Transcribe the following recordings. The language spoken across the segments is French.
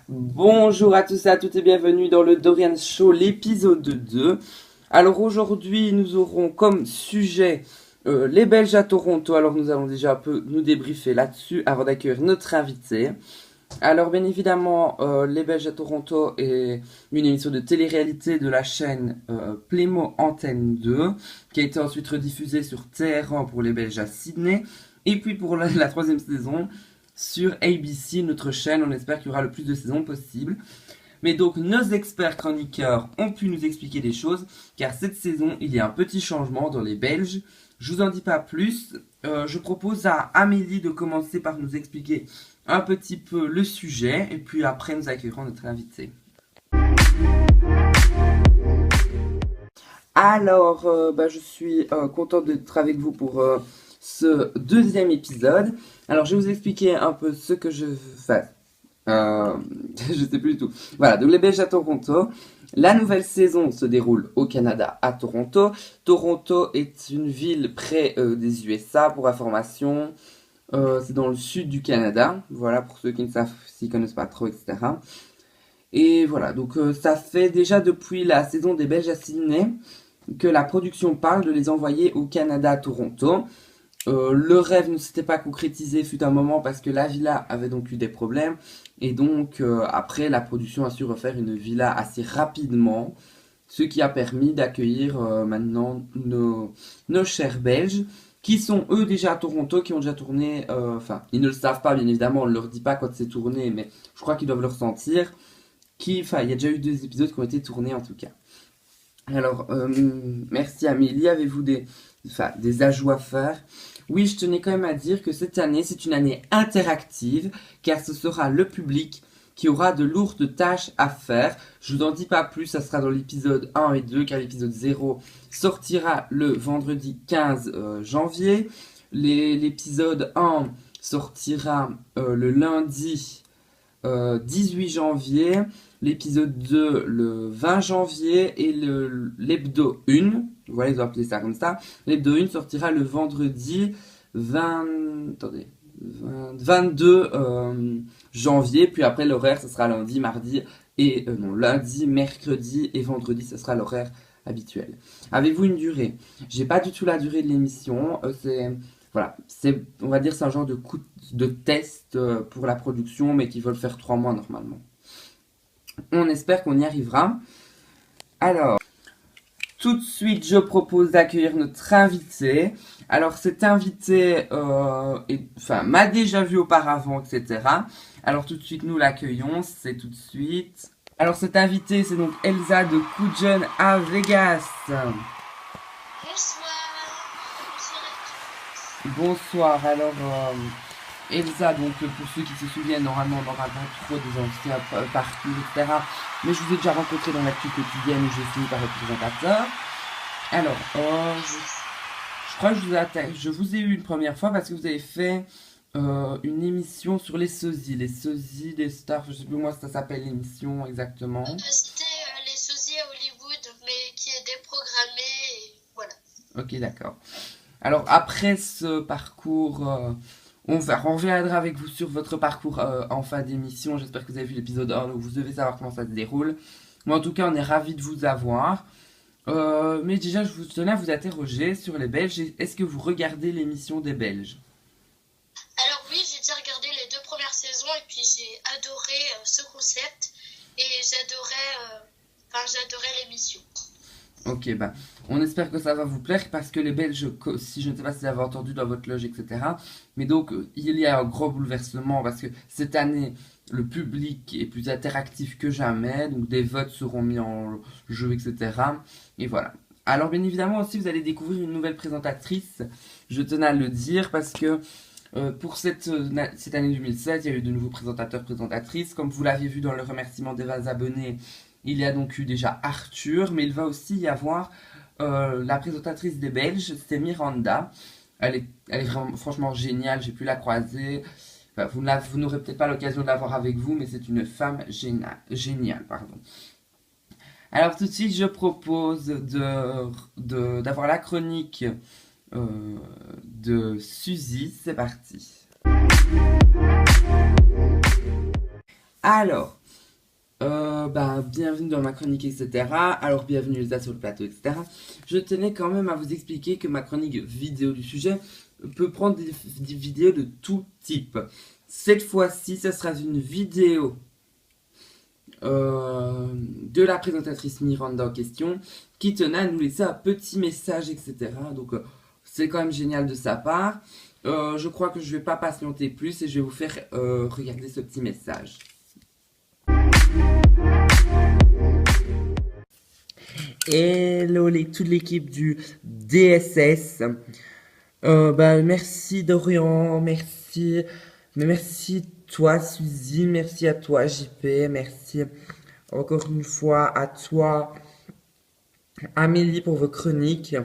Bonjour à tous et à toutes et bienvenue dans le Dorian Show, l'épisode 2. Alors aujourd'hui, nous aurons comme sujet les Belges à Toronto. Alors nous allons déjà un peu nous débriefer là-dessus avant d'accueillir notre invité. Alors bien évidemment, les Belges à Toronto est une émission de télé-réalité de la chaîne Playmo Antenne 2 qui a été ensuite rediffusée sur TR1 pour les Belges à Sydney. Et puis pour la troisième saison, sur ABC, notre chaîne. On espère qu'il y aura le plus de saisons possible. Mais donc, nos experts chroniqueurs ont pu nous expliquer des choses, car cette saison, il y a un petit changement dans les Belges. Je vous en dis pas plus. Je propose à Amélie de commencer par nous expliquer un petit peu le sujet, et puis après, nous accueillerons notre invité. Alors, je suis contente d'être avec vous pour ce deuxième épisode. Alors, je vais vous expliquer un peu ce que je fais. Je sais plus du tout. Voilà, donc les Belges à Toronto. La nouvelle saison se déroule au Canada, à Toronto. Toronto est une ville près des USA, pour information. C'est dans le sud du Canada. Voilà, pour ceux qui ne savent, s'y connaissent pas trop, etc. Et voilà, donc ça fait déjà depuis la saison des Belges à Sydney que la production parle de les envoyer au Canada, à Toronto. Le rêve ne s'était pas concrétisé fut un moment parce que la villa avait donc eu des problèmes. Et donc après, la production a su refaire une villa assez rapidement. Ce qui a permis d'accueillir maintenant nos chers Belges qui sont eux déjà à Toronto, qui ont déjà tourné. Enfin, ils ne le savent pas bien évidemment, on ne leur dit pas quand c'est tourné, mais je crois qu'ils doivent le ressentir. Enfin, il y a déjà eu 2 épisodes qui ont été tournés en tout cas. Alors, merci Amélie, avez-vous des ajouts à faire? Oui, je tenais quand même à dire que cette année, c'est une année interactive, car ce sera le public qui aura de lourdes tâches à faire. Je vous en dis pas plus, ça sera dans l'épisode 1 et 2, car l'épisode 0 sortira le vendredi 15 janvier. L'épisode 1 sortira le lundi 18 janvier, l'épisode 2 le 20 janvier et l'hebdo 1, voilà ils ont appelé ça comme ça, l'hebdo 1 sortira le vendredi 22 janvier, puis après l'horaire ce sera lundi, mardi et non, lundi, mercredi et vendredi ce sera l'horaire habituel. Avez-vous une durée? J'ai pas du tout la durée de l'émission, voilà, on va dire c'est un genre de test pour la production, mais qui veulent faire 3 mois normalement. On espère qu'on y arrivera. Alors, tout de suite, je propose d'accueillir notre invité. Alors, cet invité m'a déjà vu auparavant, etc. Alors, tout de suite, nous l'accueillons. C'est tout de suite. Alors, cet invité, c'est donc Elsa de Kujen à Vegas. Bonsoir, alors Elsa, donc pour ceux qui se souviennent, normalement on n'aura pas trop des anciens parcours, etc. Mais je vous ai déjà rencontré dans l'actu quotidienne où j'ai fini par être présentateur. Alors, je crois que je vous ai eu une première fois parce que vous avez fait une émission sur les sosies des stars, je sais plus moi ça s'appelle l'émission exactement. C'était les sosies à Hollywood, mais qui est déprogrammé, et voilà. Ok, d'accord. Alors après ce parcours, on reviendra avec vous sur votre parcours en fin d'émission. J'espère que vous avez vu l'épisode 1, donc vous devez savoir comment ça se déroule. Mais en tout cas, on est ravis de vous avoir. Mais déjà, je vous tenais à vous interroger sur les Belges. Est-ce que vous regardez l'émission des Belges? Alors oui, j'ai déjà regardé les 2 premières saisons et puis j'ai adoré ce concept et j'adorais l'émission. Ok, on espère que ça va vous plaire parce que les Belges, si je ne sais pas si vous avez entendu dans votre loge, etc. Mais donc, il y a un gros bouleversement parce que cette année, le public est plus interactif que jamais. Donc, des votes seront mis en jeu, etc. Et voilà. Alors, bien évidemment, aussi, vous allez découvrir une nouvelle présentatrice. Je tenais à le dire parce que pour cette année 2016, il y a eu de nouveaux présentateurs, présentatrices. Comme vous l'aviez vu dans le remerciement des 20 abonnés, il y a donc eu déjà Arthur, mais il va aussi y avoir la présentatrice des Belges, c'est Miranda. Elle est vraiment, franchement géniale, j'ai pu la croiser. Enfin, vous n'aurez peut-être pas l'occasion de la voir avec vous, mais c'est une femme géniale. Pardon. Alors tout de suite, je propose d'avoir la chronique de Suzy. C'est parti. Alors, bienvenue dans ma chronique, etc. Alors, bienvenue les sur le plateau, etc. Je tenais quand même à vous expliquer que ma chronique vidéo du sujet peut prendre des vidéos de tout type. Cette fois-ci, ce sera une vidéo de la présentatrice Miranda en question qui tenait à nous laisser un petit message, etc. Donc, c'est quand même génial de sa part. Je crois que je ne vais pas patienter plus et je vais vous faire regarder ce petit message. Hello toute l'équipe du DSS. Merci Dorian, merci. Mais merci toi Suzy, merci à toi JP, merci encore une fois à toi Amélie pour vos chroniques.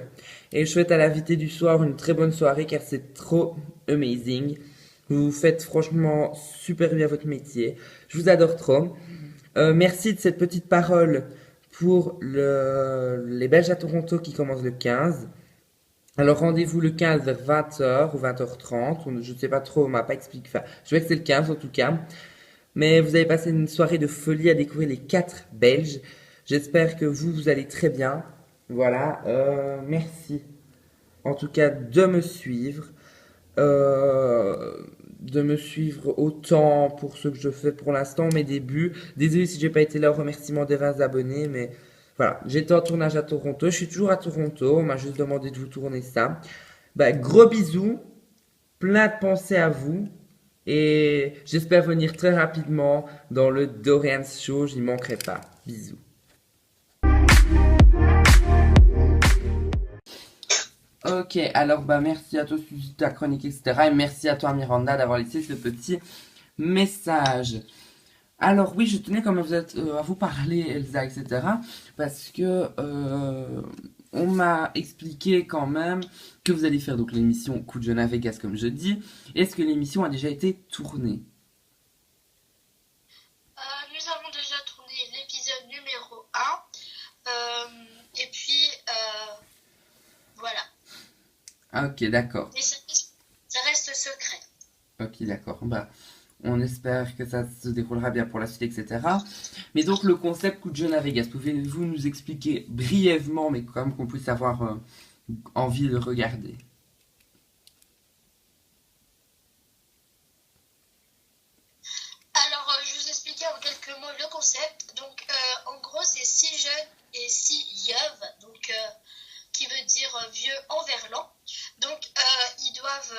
Et je souhaite à l'invité du soir une très bonne soirée car c'est trop amazing. Vous faites franchement super bien votre métier. Je vous adore trop. Merci de cette petite parole pour les Belges à Toronto qui commencent le 15. Alors rendez-vous le 15 vers 20h ou 20h30. Je ne sais pas trop, on m'a pas expliqué. Enfin, je vais que c'est le 15 en tout cas. Mais vous avez passé une soirée de folie à découvrir les 4 Belges. J'espère que vous allez très bien. Voilà, merci en tout cas de me suivre. De me suivre autant pour ce que je fais pour l'instant, mes débuts. Désolé si j'ai pas été là au remerciement des 20 abonnés, mais voilà, j'étais en tournage à Toronto, je suis toujours à Toronto, on m'a juste demandé de vous tourner ça. Gros bisous, plein de pensées à vous, et j'espère venir très rapidement dans le Dorian's Show, je n'y manquerai pas. Bisous. Ok, alors merci à toi Suzy de ta chronique, etc. Et merci à toi Miranda d'avoir laissé ce petit message. Alors oui, je tenais quand même à vous parler, Elsa, etc. Parce que on m'a expliqué quand même que vous allez faire donc l'émission Coup de jeune à Vegas, comme je dis. Est-ce que l'émission a déjà été tournée? Nous avons déjà tourné l'épisode numéro 1. Et puis, voilà. Ok, d'accord. Mais ça reste secret. Ok, d'accord. On espère que ça se déroulera bien pour la suite, etc. Mais donc, le concept Coup de jeune à Vegas, pouvez-vous nous expliquer brièvement, mais quand même qu'on puisse avoir envie de regarder? Alors, je vais vous expliquer en quelques mots le concept. Donc, en gros, c'est 6 jeunes et 6 yeuves, donc qui veut dire vieux en verlan. Donc, ils doivent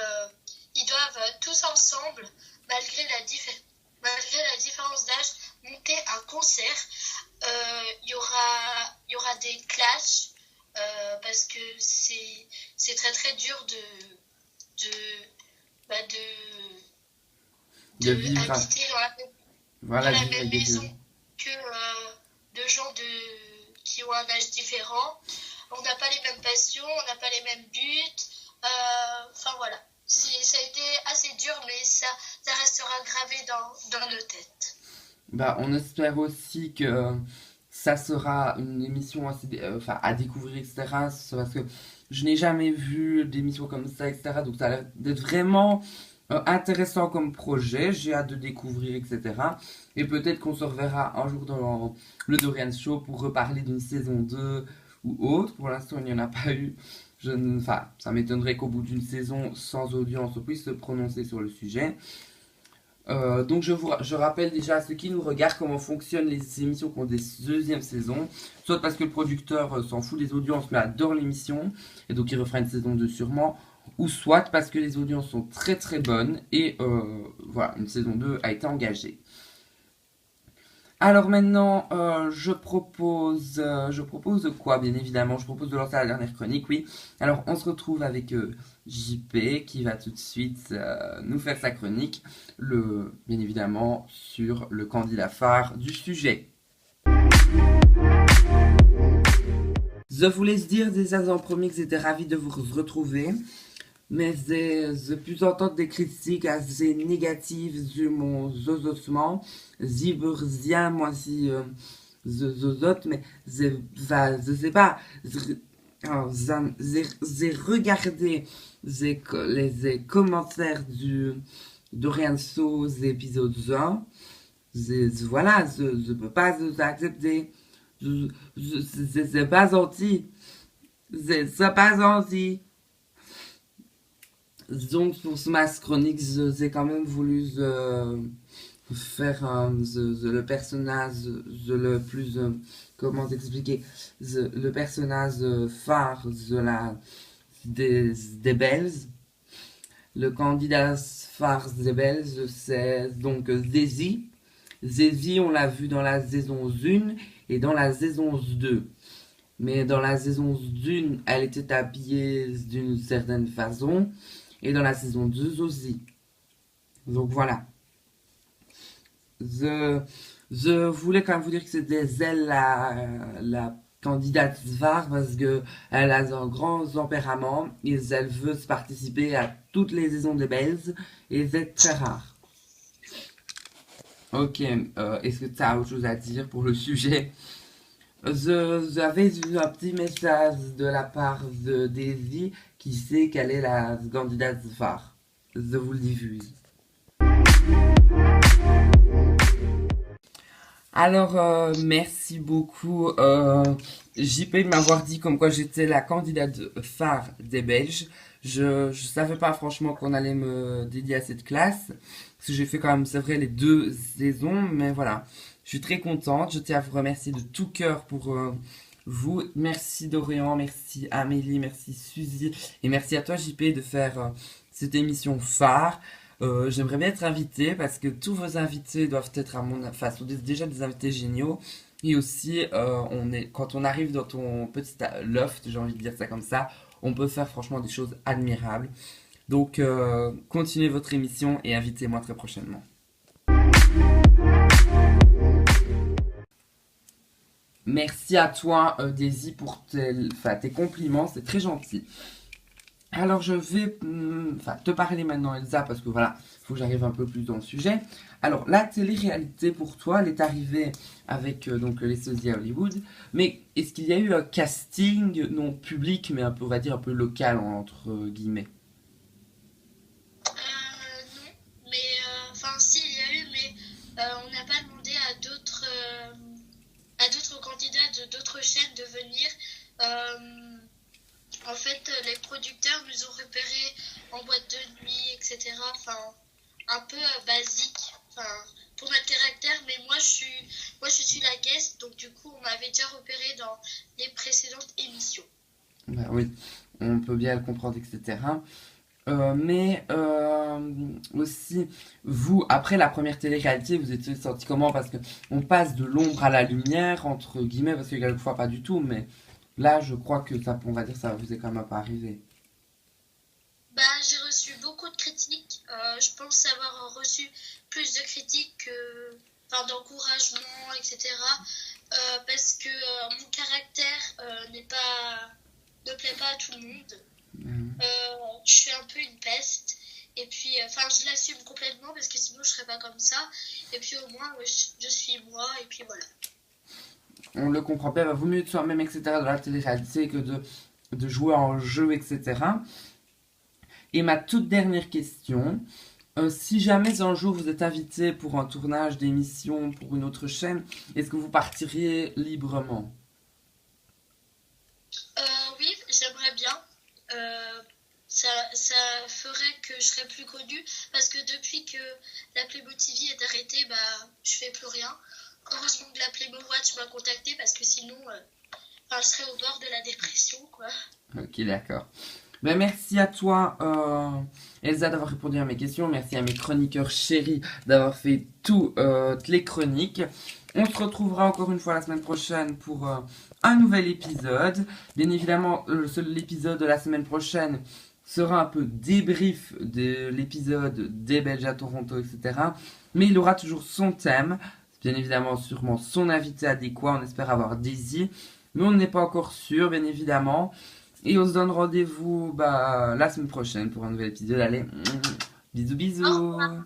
tous ensemble, malgré la différence d'âge, monter un concert. Il y aura des clashs parce que c'est très très dur De vivre à... habiter dans la Voilà, même vivre avec des vieux. maison que de gens qui ont un âge différent. On n'a pas les mêmes passions, on n'a pas les mêmes buts. Enfin voilà. Ça a été assez dur, mais ça restera gravé dans nos têtes. On espère aussi que ça sera une émission assez, à découvrir, etc. C'est parce que je n'ai jamais vu d'émission comme ça, etc. Donc ça a l'air d'être vraiment intéressant comme projet. J'ai hâte de découvrir, etc. Et peut-être qu'on se reverra un jour dans le Dorian Show pour reparler d'une saison 2 ou autre. Pour l'instant, il n'y en a pas eu. Ça m'étonnerait qu'au bout d'une saison sans audience, on puisse se prononcer sur le sujet. Donc je rappelle déjà à ceux qui nous regardent comment fonctionnent les émissions qui ont des deuxièmes saisons. Soit parce que le producteur s'en fout des audiences mais adore l'émission et donc il refera une saison 2 sûrement. Ou soit parce que les audiences sont très très bonnes et voilà, une saison 2 a été engagée. Alors maintenant, je propose quoi? Bien évidemment, je propose de lancer la dernière chronique, oui. Alors, on se retrouve avec JP qui va tout de suite nous faire sa chronique, bien évidemment, sur le candidat phare du sujet. Je vous laisse dire déjà en premier que j'étais ravi de vous retrouver. Mais j'ai pu entendre des critiques assez négatives sur mon zozotement. J'y veux rien, moi, si zozote, mais je sais pas. J'ai regardé les commentaires du Dorian Sauce épisode 1. Voilà, je peux pas accepter. C'est pas gentil. C'est pas gentil. Donc, pour ce masque chronique, j'ai quand même voulu faire le personnage le plus comment t'expliquer le personnage phare des Belges. Le candidat phare des Belges, c'est donc Zazie. Zazie, on l'a vu dans la saison 1 et dans la saison 2. Mais dans la saison 1, elle était habillée d'une certaine façon et dans la saison 2 aussi. Donc voilà. Je, je voulais quand même vous dire que c'était elle la candidate phare parce que elle a un grand tempérament et elle veut se participer à toutes les saisons de Bells et c'est très rare. Ok, est-ce que tu as autre chose à dire pour le sujet? J'avais eu un petit message de la part de Daisy qui sait quelle est la candidate phare. Je vous le diffuse. Alors, merci beaucoup JP de m'avoir dit comme quoi j'étais la candidate phare des Belges. Je savais pas franchement qu'on allait me dédier à cette classe. Parce que j'ai fait quand même, c'est vrai, les 2 saisons. Mais voilà, je suis très contente. Je tiens à vous remercier de tout cœur pour vous. Merci Dorian, merci Amélie, merci Suzy. Et merci à toi JP de faire cette émission phare. J'aimerais bien être invité parce que tous vos invités doivent être à mon enfin sont déjà des invités géniaux et aussi quand on arrive dans ton petit loft, j'ai envie de dire ça comme ça, on peut faire franchement des choses admirables. Donc continuez votre émission et invitez-moi très prochainement. Merci à toi Daisy pour tes compliments, c'est très gentil. Alors je vais te parler maintenant Elsa parce que voilà, il faut que j'arrive un peu plus dans le sujet. Alors la télé-réalité pour toi, elle est arrivée avec donc les sosies à Hollywood, mais est-ce qu'il y a eu un casting non public mais un peu on va dire un peu local entre guillemets? Non, mais enfin si il y a eu, mais on n'a pas demandé à d'autres candidats de d'autres chaînes de venir. Euh, En fait, les producteurs nous ont repérés en boîte de nuit, etc. Enfin, un peu basique. Enfin, pour notre caractère, mais moi, je suis la guest, donc du coup, on m'avait déjà repéré dans les précédentes émissions. Bah oui, on peut bien le comprendre, etc. Mais aussi, vous, après la première télé-réalité, vous étiez senti comment? Parce que on passe de l'ombre à la lumière, entre guillemets, parce que quelquefois pas du tout, mais là, je crois que ça, on va dire, ça vous est quand même pas arrivé. Bah, j'ai reçu beaucoup de critiques. Je pense avoir reçu plus de critiques enfin, d'encouragement, etc. Parce que mon caractère ne plaît pas à tout le monde. Je suis un peu une peste. Et puis, enfin, je l'assume complètement parce que sinon je serais pas comme ça. Et puis au moins, ouais, je suis moi. Et puis voilà. On le comprend bien, bah, vaut mieux de soi-même, etc. de la télé-réalité que de jouer en jeu, etc. Et ma toute dernière question, si jamais un jour vous êtes invité pour un tournage d'émission pour une autre chaîne, est-ce que vous partiriez librement? Oui, j'aimerais bien. Euh, ça ferait que je serais plus connue parce que depuis que la Playmo TV est arrêtée, bah, je fais plus rien. Heureusement que la Playmo Watch m'a contactée parce que sinon, enfin, je serais au bord de la dépression, quoi. Ok, d'accord. Ben, merci à toi, Elsa, d'avoir répondu à mes questions. Merci à mes chroniqueurs chéris d'avoir fait toutes les chroniques. On se retrouvera encore une fois la semaine prochaine pour un nouvel épisode. Bien évidemment, l'épisode de la semaine prochaine sera un peu débrief de l'épisode des Belges à Toronto, etc. Mais il aura toujours son thème. Bien évidemment, sûrement son invité adéquat. On espère avoir Daisy. Mais on n'est pas encore sûr, bien évidemment. Et on se donne rendez-vous la semaine prochaine pour un nouvel épisode. Allez, bisous Au revoir. bisous.